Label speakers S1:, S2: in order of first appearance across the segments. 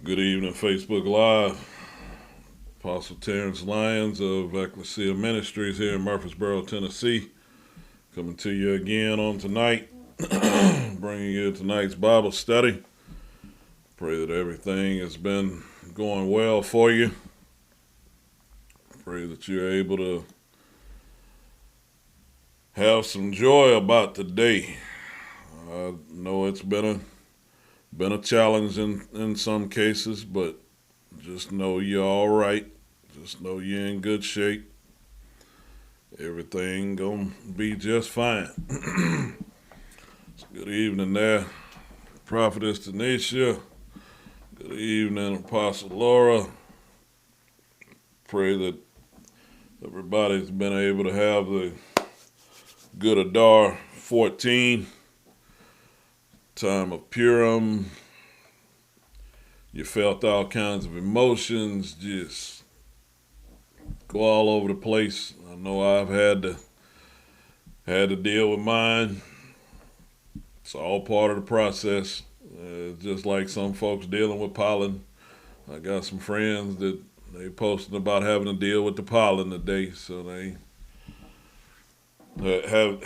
S1: Good evening, Facebook Live. Apostle Terrence Lyons of Ecclesia Ministries here in Murfreesboro, Tennessee, coming to you again on tonight, bringing you tonight's Bible study. Pray that everything has been going well for you. Pray that you're able to have some joy about today. I know it's been a challenge in some cases, but just know you're all right. Just know you're in good shape. Everything gonna be just fine. Good evening there, Prophetess Tanisha. Good evening, Apostle Laura. Pray that everybody's been able to have the good Adar 14, time of Purim. You felt all kinds of emotions just go all over the place. I know I've had to deal with mine. It's all part of the process. Just like some folks dealing with pollen. I got some friends that they posting about having to deal with the pollen today, so they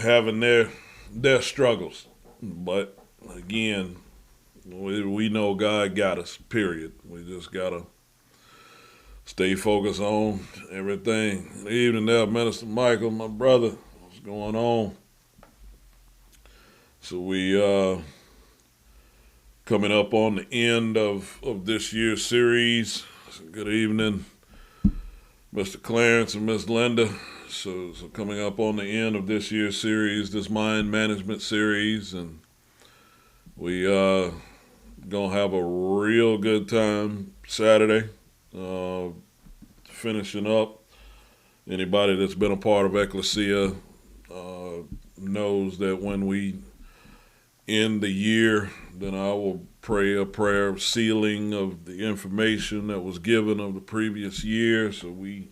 S1: having their struggles. But again, we know God got us. Period. We just gotta stay focused on everything. Good evening there, Minister Michael, my brother. What's going on? So we coming up on the end of this year's series. So good evening, Mr. Clarence and Miss Linda. So coming up on the end of this year's series, this mind management series, and we gonna have a real good time Saturday. Finishing up. Anybody that's been a part of Ecclesia knows that when we end the year, then I will pray a prayer of sealing of the information that was given of the previous year. So we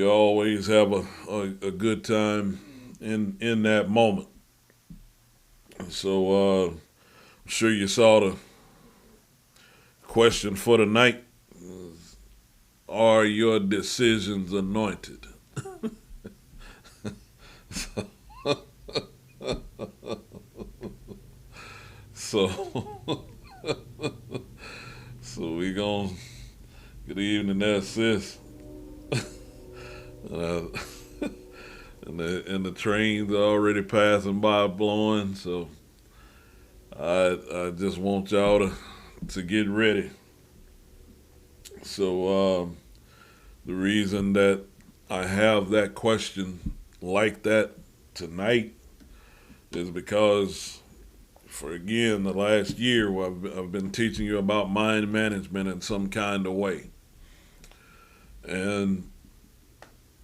S1: always have a good time in that moment. So I'm sure you saw the question for tonight. Are your decisions anointed? So, so we gonna good evening there, sis. uh, and the trains are already passing by, blowing. So I just want y'all to get ready. So the reason that I have that question like that tonight is because for again the last year I've been teaching you about mind management in some kind of way, and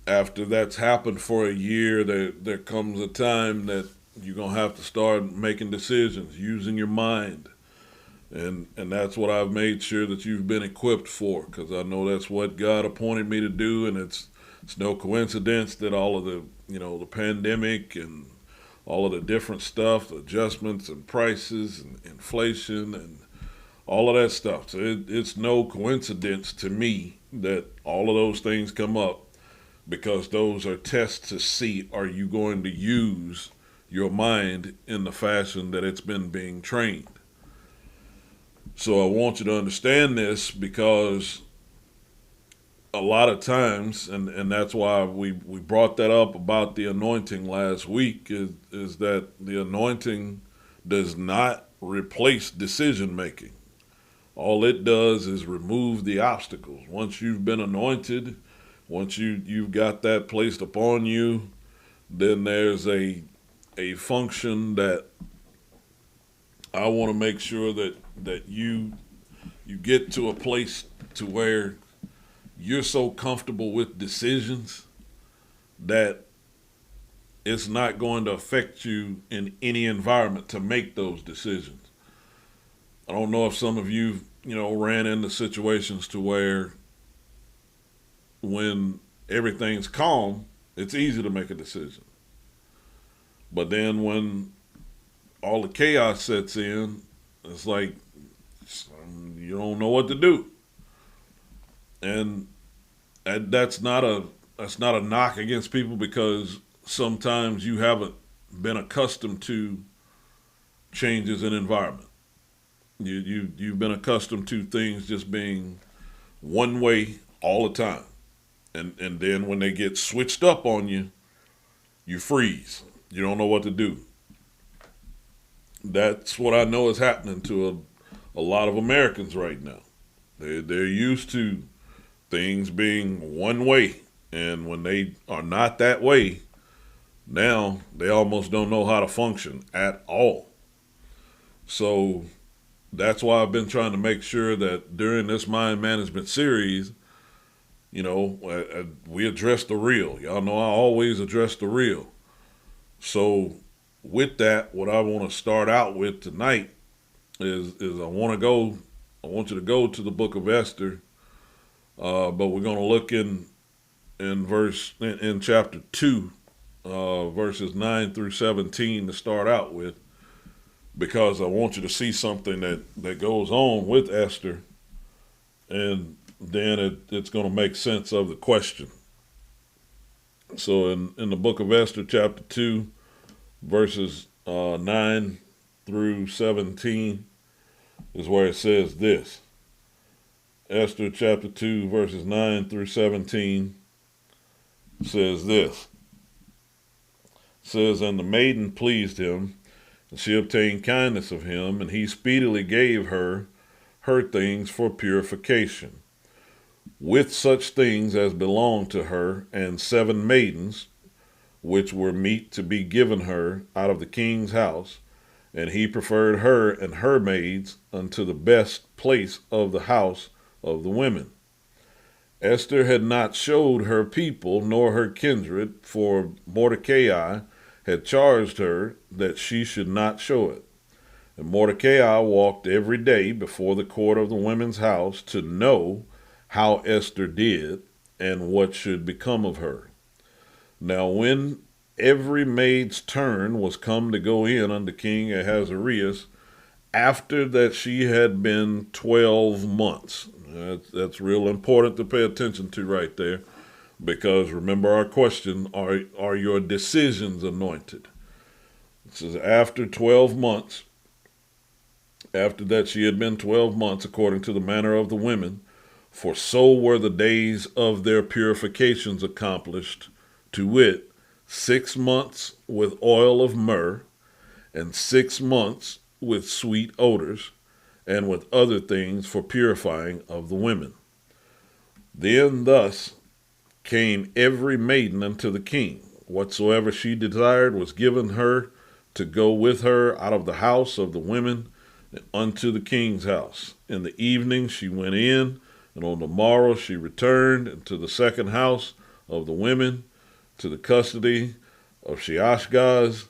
S1: after that's happened for a year, there comes a time that you're gonna have to start making decisions using your mind, and that's what I've made sure that you've been equipped for, because I know that's what God appointed me to do, and it's no coincidence that all of the the pandemic and all of the different stuff, the adjustments and prices and inflation and all of that stuff. So it's no coincidence to me that all of those things come up, because those are tests to see, are you going to use your mind in the fashion that it's been being trained. So I want you to understand this, because a lot of times, and that's why we brought that up about the anointing last week, is that the anointing does not replace decision making. All it does is remove the obstacles. Once you've been anointed, once you've got that placed upon you, then there's a function that I want to make sure that you get to a place to where you're so comfortable with decisions that it's not going to affect you in any environment to make those decisions. I don't know if some of you, ran into situations to where when everything's calm, it's easy to make a decision. But then when all the chaos sets in, it's like You don't know what to do. And that's not a knock against people, because sometimes you haven't been accustomed to changes in environment. You've been accustomed to things just being one way all the time, and then when they get switched up on you, you freeze. You don't know what to do. That's what I know is happening to a lot of Americans right now. They're used to things being one way, and when they are not that way, now they almost don't know how to function at all. So that's why I've been trying to make sure that during this mind management series, we address the real. Y'all know I always address the real. So with that, what I want to start out with tonight is I want you to go to the book of Esther, but we're going to look in chapter 2, verses 9 through 17 to start out with, because I want you to see something that goes on with Esther, and then it's going to make sense of the question. So in the book of Esther, chapter 2, verses 9 through 17 is where it says this. Esther chapter 2, verses 9 through 17 says this. It says, "And the maiden pleased him, and she obtained kindness of him, and he speedily gave her things for purification, with such things as belonged to her, and 7 maidens, which were meet to be given her out of the king's house. And he preferred her and her maids unto the best place of the house of the women. Esther had not showed her people nor her kindred, for Mordecai had charged her that she should not show it. And Mordecai walked every day before the court of the women's house to know how Esther did and what should become of her. Now when every maid's turn was come to go in unto King Ahasuerus, after that she had been 12 months. That's real important to pay attention to right there, because remember our question, are your decisions anointed? It says after 12 months, after that she had been 12 months, according to the manner of the women, for so were the days of their purifications accomplished, to wit, 6 months with oil of myrrh, and 6 months with sweet odors, and with other things for purifying of the women. Then thus came every maiden unto the king. Whatsoever she desired was given her to go with her out of the house of the women unto the king's house. In the evening she went in, and on the morrow she returned into the second house of the women, to the custody of Sheashgaz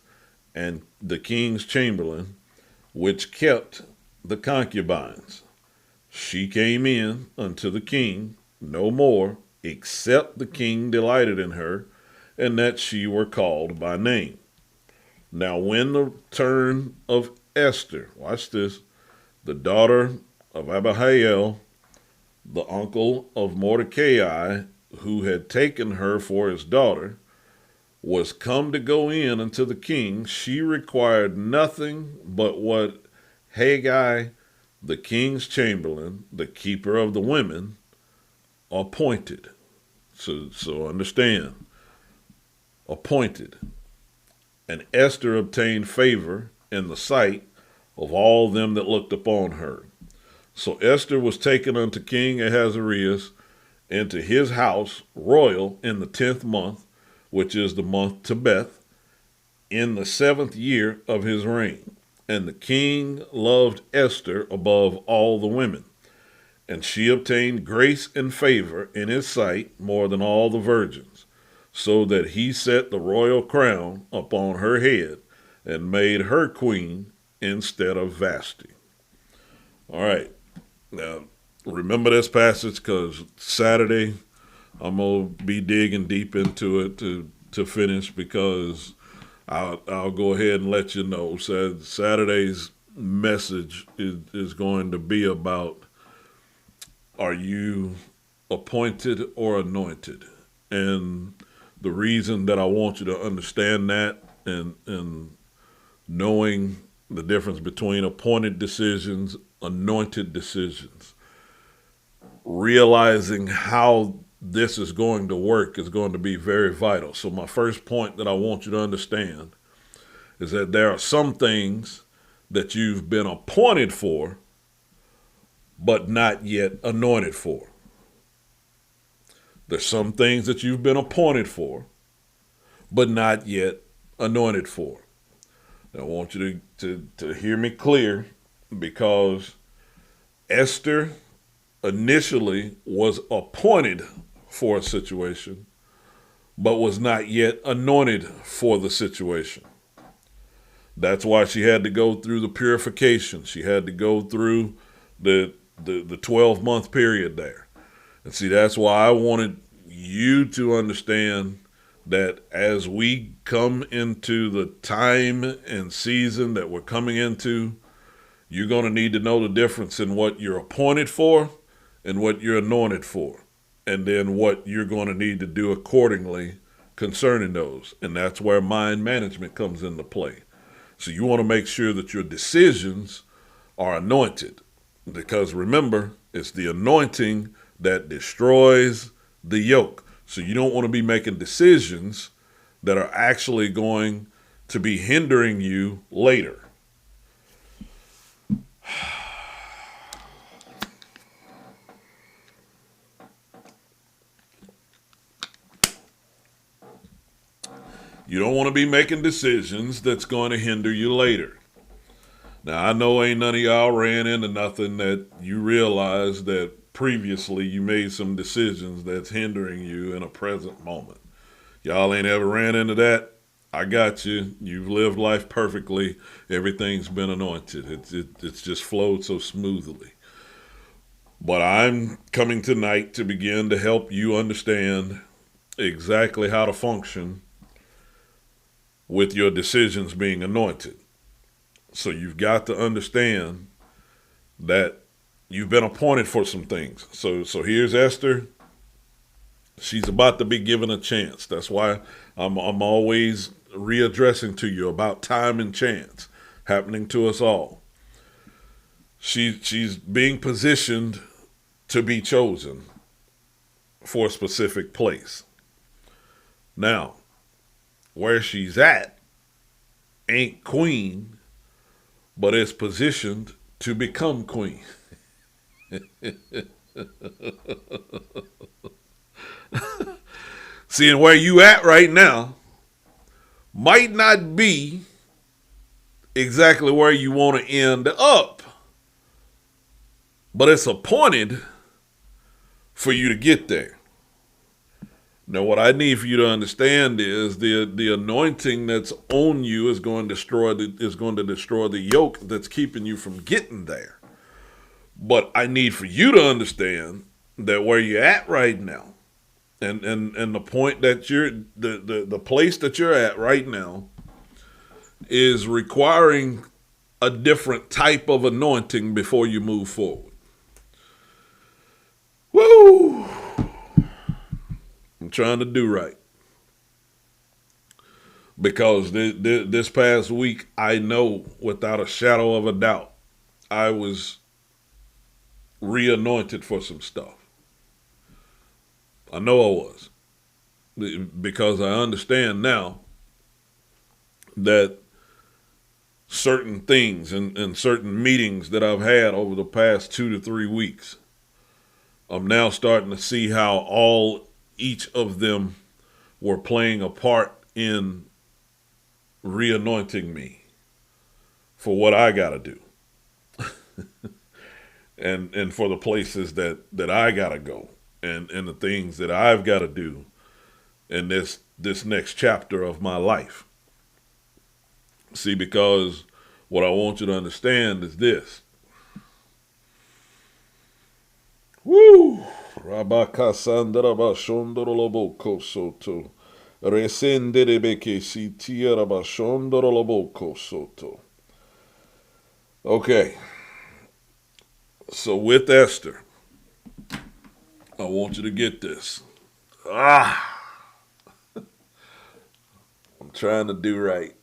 S1: and the king's chamberlain, which kept the concubines. She came in unto the king no more, except the king delighted in her, and that she were called by name. Now when the turn of Esther, watch this, the daughter of Abihail, the uncle of Mordecai, who had taken her for his daughter, was come to go in unto the king, she required nothing but what Haggai, the king's chamberlain, the keeper of the women, appointed. So understand, appointed. And Esther obtained favor in the sight of all them that looked upon her. So Esther was taken unto King Ahasuerus into his house royal in the 10th month, which is the month Tebeth, in the 7th year of his reign. And the king loved Esther above all the women, and she obtained grace and favor in his sight more than all the virgins, so that he set the royal crown upon her head, and made her queen instead of Vashti. All right, now remember this passage, because Saturday I'm going to be digging deep into it to finish, because I'll go ahead and let you know. So Saturday's message is going to be about, are you appointed or anointed? And the reason that I want you to understand that, and knowing the difference between appointed decisions, anointed decisions, realizing how this is going to work is going to be very vital. So my first point that I want you to understand is that there are some things that you've been appointed for, but not yet anointed for. There's some things that you've been appointed for, but not yet anointed for. Now, I want you to hear me clear, because Esther initially was appointed for a situation, but was not yet anointed for the situation. That's why she had to go through the purification. She had to go through the 12-month period there. And see, that's why I wanted you to understand that as we come into the time and season that we're coming into, you're going to need to know the difference in what you're appointed for and what you're anointed for, and then what you're going to need to do accordingly concerning those. And that's where mind management comes into play. So you want to make sure that your decisions are anointed, because remember, it's the anointing that destroys the yoke. So you don't want to be making decisions that are actually going to be hindering you later. You don't want to be making decisions that's going to hinder you later. Now, I know ain't none of y'all ran into nothing that you realize that previously you made some decisions that's hindering you in a present moment. Y'all ain't ever ran into that? I got you. You've lived life perfectly. Everything's been anointed. It's just flowed so smoothly. But I'm coming tonight to begin to help you understand exactly how to function with your decisions being anointed. So you've got to understand that you've been appointed for some things. So here's Esther. She's about to be given a chance. That's why I'm always readdressing to you about time and chance happening to us all. She's being positioned to be chosen for a specific place. Now, where she's at ain't queen, but is positioned to become queen. Seeing where you at right now might not be exactly where you want to end up, but it's appointed for you to get there. Now, what I need for you to understand is the anointing that's on you is going to destroy the yoke that's keeping you from getting there. But I need for you to understand that where you're at right now, and the point that you're the place that you're at right now is requiring a different type of anointing before you move forward. Woo! I'm trying to do right. Because this past week, I know without a shadow of a doubt, I was re-anointed for some stuff. I know I was. Because I understand now that certain things and certain meetings that I've had over the past 2 to 3 weeks, I'm now starting to see how each of them were playing a part in re-anointing me for what I got to do. and for the places that I got to go, and the things that I've got to do in this next chapter of my life. See, because what I want you to understand is this. Woo! Rabakasandra Shondoroboko Soto. Resendere Beke Sitia Rabashondoroboko Soto. Okay, so with Esther, I want you to get this. Ah, I'm trying to do right.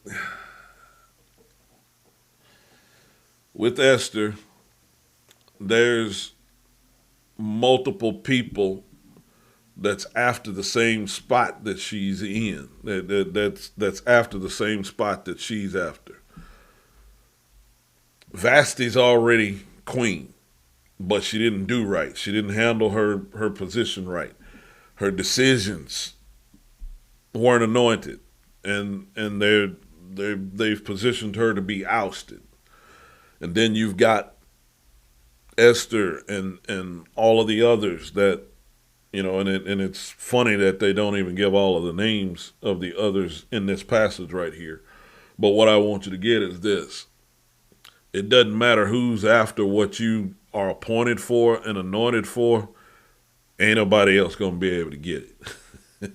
S1: With Esther, there's multiple people that's after the same spot that she's in. That's after the same spot that she's after. Vasti's already queen, but she didn't do right. She didn't handle her position right. Her decisions weren't anointed, and they've positioned her to be ousted. And then you've got Esther and all of the others that and it's funny that they don't even give all of the names of the others in this passage right here. But what I want you to get is this: it doesn't matter who's after what you are appointed for and anointed for. Ain't nobody else gonna be able to get it.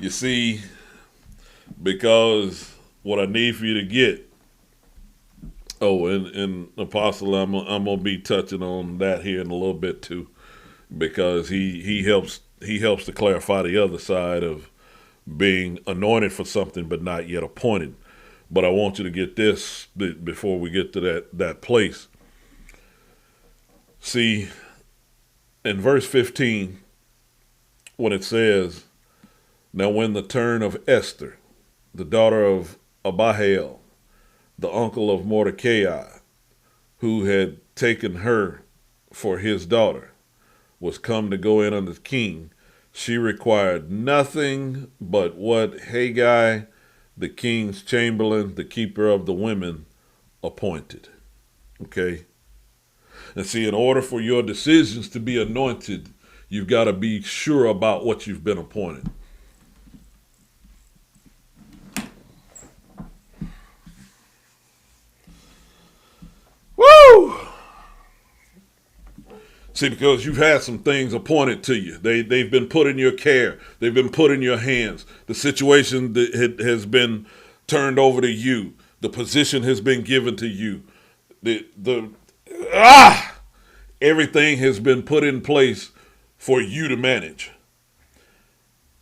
S1: You see, because what I need for you to get. Oh, and Apostle, I'm gonna be touching on that here in a little bit too, because he helps to clarify the other side of being anointed for something but not yet appointed. But I want you to get this before we get to that place. See, in verse 15, when it says, "Now when the turn of Esther, the daughter of Abihail, the uncle of Mordecai, who had taken her for his daughter, was come to go in unto the king, she required nothing but what Haggai, the king's chamberlain, the keeper of the women, appointed." Okay? And see, in order for your decisions to be anointed, you've got to be sure about what you've been appointed. Woo! See, because you've had some things appointed to you. They've been put in your care. They've been put in your hands. The situation that has been turned over to you. The position has been given to you. The everything has been put in place for you to manage.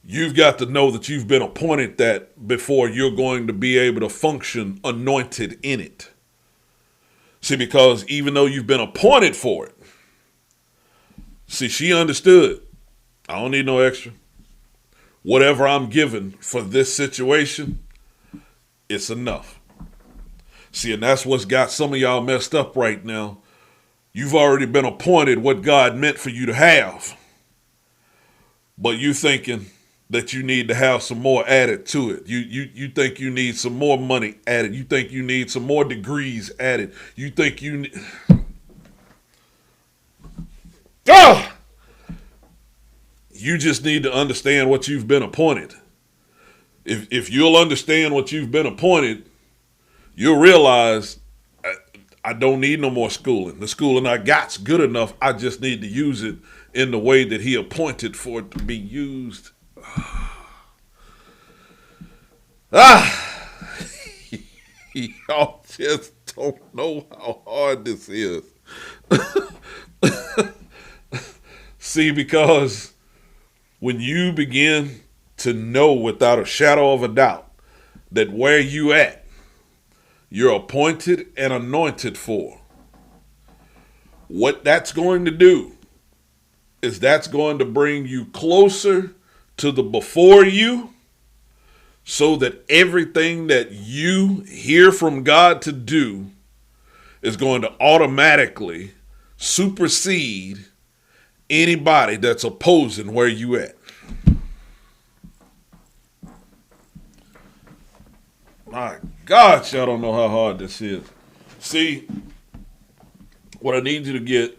S1: You've got to know that you've been appointed that before you're going to be able to function anointed in it. See, because even though you've been appointed for it, see, she understood. I don't need no extra. Whatever I'm given for this situation, it's enough. See, and that's what's got some of y'all messed up right now. You've already been appointed what God meant for you to have. But you thinking that you need to have some more added to it. You think you need some more money added. You think you need some more degrees added. You think you need... You just need to understand what you've been appointed. If you'll understand what you've been appointed, you'll realize I don't need no more schooling. The schooling I got's good enough. I just need to use it in the way that he appointed for it to be used. Y'all just don't know how hard this is. See, because when you begin to know without a shadow of a doubt that where you at, you're appointed and anointed for, what that's going to do is that's going to bring you closer to the before you, so that everything that you hear from God to do is going to automatically supersede anybody that's opposing where you at. My God, y'all don't know how hard this is. See, what I need you to get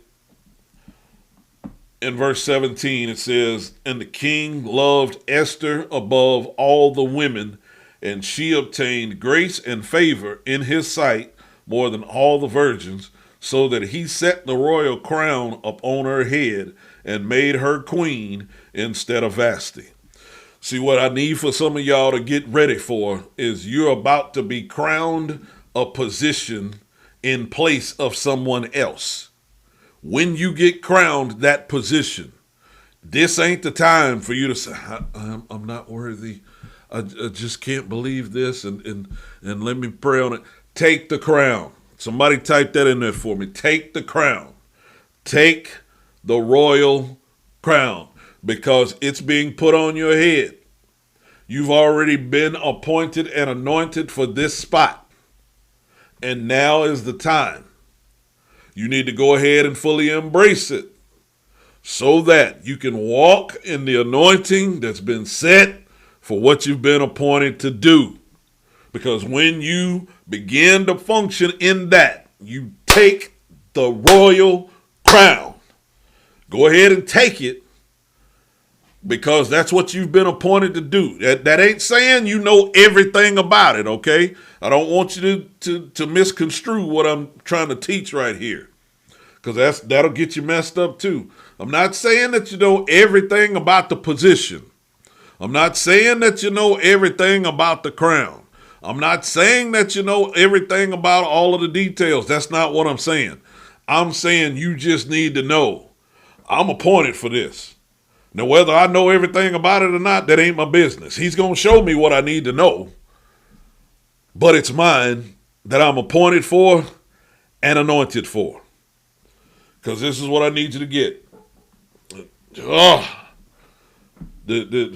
S1: in verse 17, it says, "And the king loved Esther above all the women, and she obtained grace and favor in his sight more than all the virgins, so that he set the royal crown upon her head, and made her queen instead of Vashti. See, what I need for some of y'all to get ready for is you're about to be crowned a position in place of someone else. When you get crowned that position, this ain't the time for you to say, I'm not worthy. I just can't believe this, and let me pray on it. Take the crown. Somebody type that in there for me. Take the crown. Take the royal crown, because it's being put on your head. You've already been appointed and anointed for this spot, and now is the time. You need to go ahead and fully embrace it so that you can walk in the anointing that's been set for what you've been appointed to do. Because when you begin to function in that, you take the royal crown. Go ahead and take it, because that's what you've been appointed to do. That ain't saying you know everything about it, okay? I don't want you to misconstrue what I'm trying to teach right here, because that'll get you messed up too. I'm not saying that you know everything about the position. I'm not saying that you know everything about the crown. I'm not saying that you know everything about all of the details. That's not what I'm saying. I'm saying you just need to know I'm appointed for this. Now, whether I know everything about it or not, that ain't my business. He's going to show me what I need to know, but it's mine that I'm appointed for and anointed for. Because this is what I need you to get.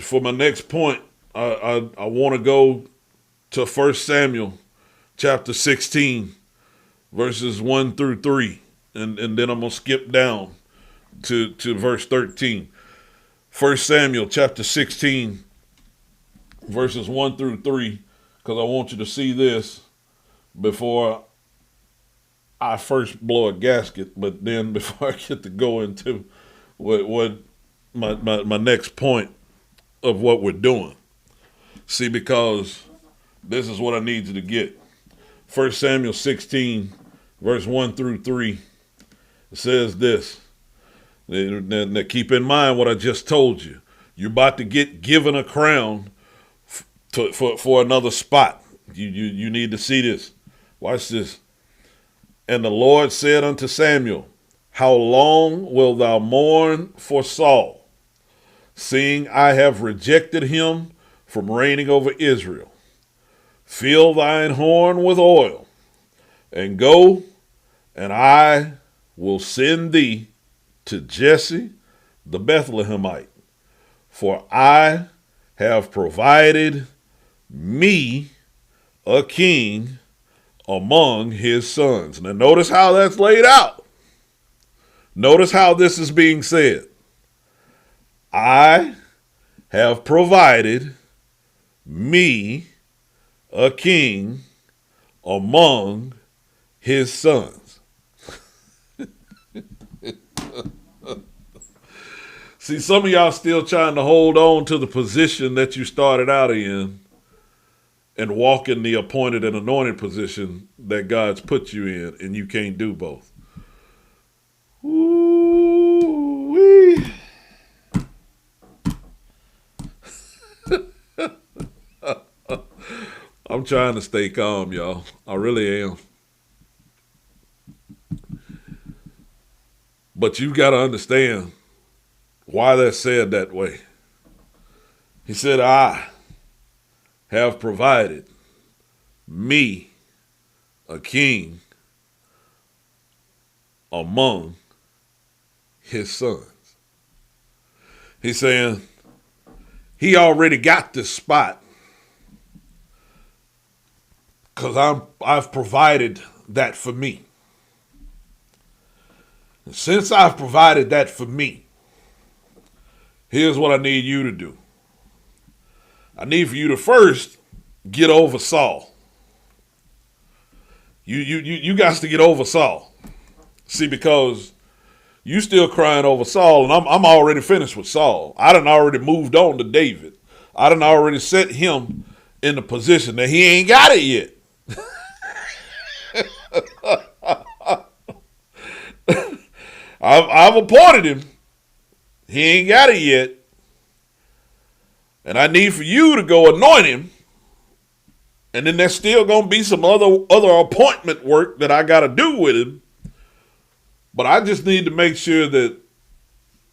S1: For my next point, I want to go to 1 Samuel chapter 16, verses 1 through 3. And then I'm going to skip down to verse 13. 1 Samuel chapter 16, verses 1 through 3, because I want you to see this before I first blow a gasket, but then before I get to go into what my next point of what we're doing. See, because this is what I need you to get. 1 Samuel 16, verse 1 through 3, it says this. Now keep in mind what I just told you. You're about to get given a crown for another spot. You need to see this. Watch this. And the Lord said unto Samuel, how long wilt thou mourn for Saul, seeing I have rejected him from reigning over Israel? Fill thine horn with oil, and go, and I will send thee to Jesse the Bethlehemite, for I have provided me a king among his sons. Now notice how that's laid out. Notice how this is being said. I have provided me a king among his sons. See, some of y'all still trying to hold on to the position that you started out in and walk in the appointed and anointed position that God's put you in, and you can't do both. Ooh-wee. I'm trying to stay calm, y'all. I really am. But you got to understand why that's said that way. He said, I have provided me a king among his sons. He's saying he already got this spot because I've provided that for me. And since I've provided that for me, here's what I need you to do. I need for you to first get over Saul. You got to get over Saul. See, because you still crying over Saul, and I'm already finished with Saul. I done already moved on to David. I done already set him in the position that he ain't got it yet. I've appointed him, He ain't got it yet. And I need for you to go anoint him. And then there's still going to be some other appointment work that I got to do with him. But I just need to make sure that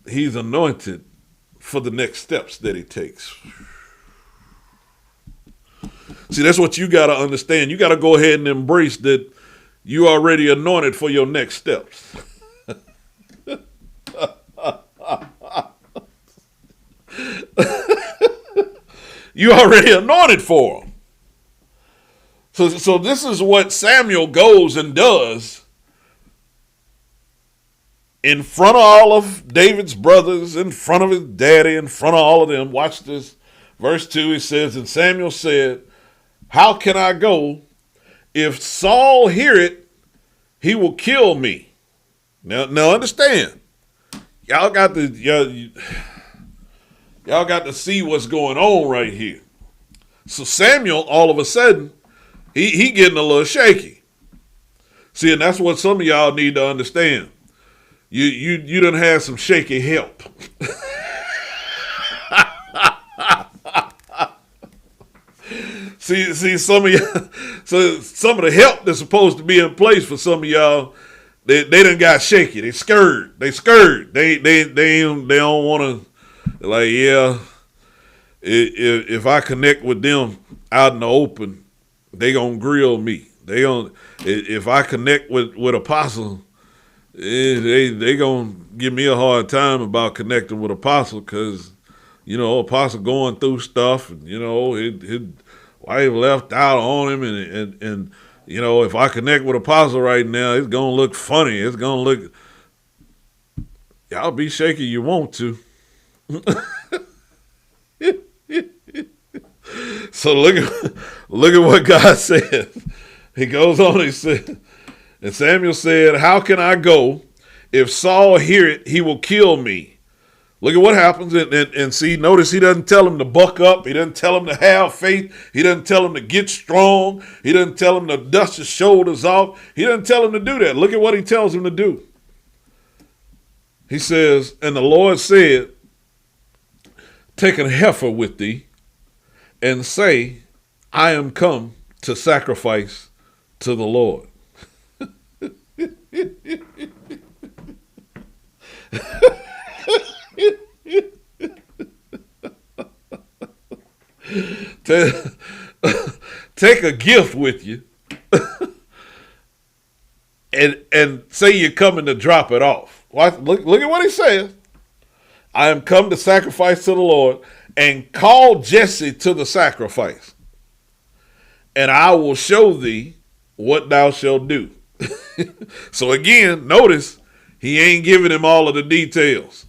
S1: he's anointed for the next steps that he takes. See, that's what you got to understand. You got to go ahead and embrace that you already anointed for your next steps. You already anointed for them. So this is what Samuel goes and does in front of all of David's brothers, in front of his daddy, in front of all of them. Watch this. Verse 2, it says, and Samuel said, how can I go? If Saul hear it, he will kill me. Now understand. Y'all got to see what's going on right here. So Samuel, all of a sudden, he getting a little shaky. See, and that's what some of y'all need to understand. You done had some shaky help. see some of y'all, so some of the help that's supposed to be in place for some of y'all, they done got shaky. They scared. They don't want to, like, yeah. If I connect with them out in the open, they gonna grill me. If I connect with Apostle, they gonna give me a hard time about connecting with Apostle, because Apostle going through stuff, and his wife left out on him, and if I connect with Apostle right now, it's gonna look funny. It's gonna look. Y'all be shaky you want to. So look at what God said. He goes on, he said, and Samuel said, how can I go? If Saul hear it, he will kill me. Look at what happens. And see, notice he doesn't tell him to buck up. He doesn't tell him to have faith. He doesn't tell him to get strong. He doesn't tell him to dust his shoulders off. He doesn't tell him to do that. Look at what he tells him to do. He says, and the Lord said, take an heifer with thee, and say, I am come to sacrifice to the Lord. Take a gift with you and say you're coming to drop it off. Look at what he says. I am come to sacrifice to the Lord, and call Jesse to the sacrifice, and I will show thee what thou shalt do. So again, notice he ain't giving him all of the details.